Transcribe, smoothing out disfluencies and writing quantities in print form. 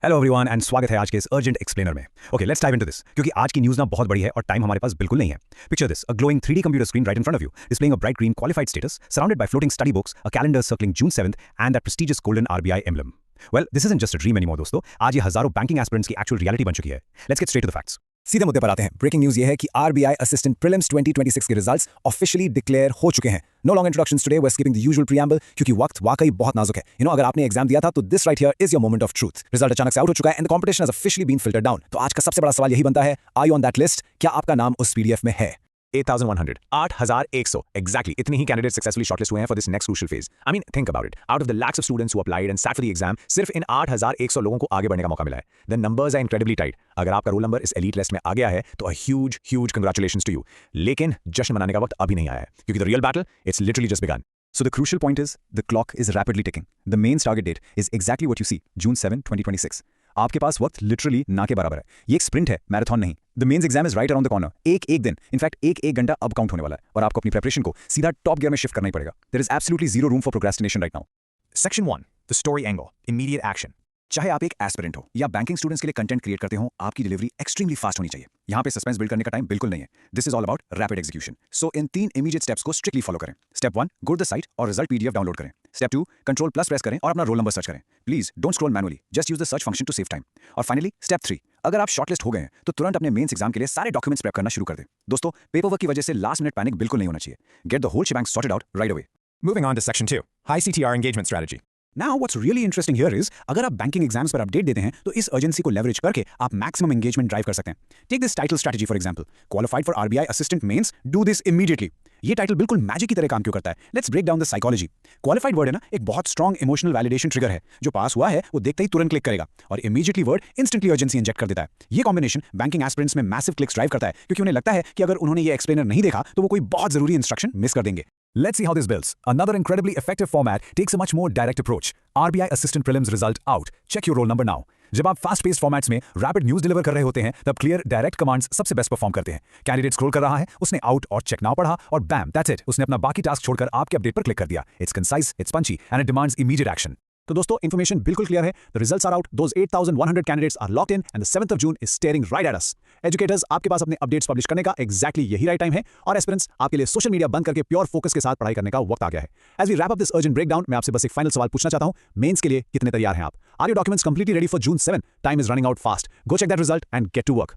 Hello everyone and स्वागत है आज के इस अर्जेंट एक्सप्लेनर में। Okay, let's dive into this क्योंकि आज की न्यूज़ ना बहुत बड़ी है और टाइम हमारे पास बिल्कुल नहीं है। Picture this, a glowing 3D computer screen right in front of you, displaying a bright green qualified status, surrounded by floating study books, a calendar circling June 7th, and that prestigious golden RBI emblem. Well, this isn't just a dream anymore दोस्तों, आज ये हजारों banking aspirants की actual reality बन चुकी है। Let's get straight to the facts. सीधे मुद्दे पर आते हैं। ब्रेकिंग न्यूज़ ये है कि आरबीआई असिस्टेंट प्रीलिम्स 2026 के रिजल्ट्स ऑफिशियली डिक्लेयर हो चुके हैं। No long introductions today, we are skipping the usual preamble क्योंकि वक्त वाकई बहुत नाजुक है। अगर आपने एग्जाम दिया था तो this right here is your moment of truth. Result अचानक से आउट हो चुका है and the competition has officially been filtered down. तो आज का सबसे बड़ा सवाल यही बनता है, are you on that list? क्या आपका नाम उस पीडीएफ में है? 8,100 8,100 exactly इतने ही कैंडिडेट सक्सेसफुली शॉर्टलिस्ट हुए हैं for this next crucial phase. I mean think about it, out of the lakhs of students who applied and sat for the exam, सिर्फ इन 8,100 लोगों को आगे बढ़ने का मौका मिला है। The numbers are incredibly tight. अगर आपका रोल नंबर इस एलीट लिस्ट में आ गया है तो a huge congratulations to you. लेकिन जश्न मनाने का वक्त अभी नहीं आया है क्योंकि the real battle it's literally just began. So the crucial point is the clock is rapidly ticking. The mains target date is exactly what you see, June 7, 2026. आपके पास वक्त लिटरली ना के बराबर है। ये एक स्प्रिंट है, मैराथन नहीं। The mains exam is right around the corner. एक दिन, इनफैक्ट एक घंटा अब काउंट होने वाला है और आपको अपनी प्रिपरेशन को सीधा टॉप गियर में शिफ्ट करना ही पड़ेगा। There is absolutely zero room for procrastination right now. Section 1, the story angle, immediate action. चाहे आप एक एस्पिरेंट हो या बैंकिंग स्टूडेंट्स के लिए कंटेंट क्रिएट करते हो, आपकी डिलीवरी एक्सट्रीमली फास्ट होनी चाहिए। यहाँ पे सस्पेंस बिल्ड करने का टाइम बिल्कुल नहीं है। This is all about rapid execution. So इन 3 इमीडिएट स्टेप्स को स्ट्रिक्टली फॉलो करें। Step 1, go to the site और रिजल्ट पीडीएफ डाउनलोड करें। स्टेप 2, कंट्रोल प्लस प्रेस करें और अपना रोल नंबर सर्च करें। Please don't scroll manually, just use the search function to save time. और finally step 3, अगर आप शॉर्टलिस्ट हो गए हैं तो तुरंत अपने मेंस एग्जाम के लिए सारे डॉक्यूमेंट्स प्रेप करना शुरू कर दें। दोस्तों, पेपर वर्क की वजह से लास्ट मिनट पैनिक बिल्कुल नहीं होना चाहिए। Get the whole shebang sorted out right away. Moving on to Section 2, High CTR Engagement Strategy. Now what's really interesting here is अगर आप बैंकिंग एग्जाम्स पर अपडेट देते हैं तो इस अर्जेंसी को लेवरेज करके आप मैक्सिमम एंगेजमेंट ड्राइव कर सकते हैं। Take this title strategy for example, qualified for RBI assistant mains, do this immediately. ये टाइटल बिल्कुल मैजिक की तरह काम क्यों करता है? Let's break down the psychology. Qualified word है ना, एक बहुत स्ट्रॉन्ग इमोशनल वैलिडेशन ट्रिगर है। जो पास हुआ है वो देखते ही तुरंत क्लिक करेगा और immediately word instantly urgency inject कर देता है। ये कॉम्बिनेशन बैंकिंग एस्पिरेंट्स में मैसिव क्लिक्स ड्राइव करता है क्योंकि उन्हें लगता है कि अगर उन्होंने ये एक्सप्लेनर नहीं देखा तो वो कोई बहुत जरूरी इंस्ट्रक्शन मिस कर देंगे। Let's see how this builds. Another incredibly effective format takes a much more direct approach. RBI Assistant Prelims result out. Check your roll number now. जब आप फास्ट पेस्ड फॉर्मेट्स में रैपिड न्यूज डिलीवर कर रहे होते हैं तब clear direct commands सबसे best perform करते हैं। कैंडिडेट स्क्रॉल कर रहा है, उसने आउट और चेक नाउ पढ़ा और बैम, दैट्स इट, उसने अपना बाकी टास्क छोड़कर आपके अपडेट पर क्लिक कर दिया। It's concise, it's punchy and it demands immediate action. तो दोस्तों, इन्फॉर्मेशन बिल्कुल क्लियर है। The results are out, those 8,100 candidates are locked in and the 7th of June is staring right at us. Educators, आपके पास अपने updates publish करने का exactly यही राइट टाइम है और एस्पिरेंट्स, आपके लिए सोशल मीडिया बंद करके प्योर फोकस के साथ पढ़ाई करने का वक्त आ गया है। As we wrap up this urgent breakdown, मैं आपसे बस एक फाइनल सवाल पूछना चाहता हूं, मेंस के लिए कितने तैयार हैं आप? Are your documents completely ready for June 7? Time is running out fast. Go check that result and get to work.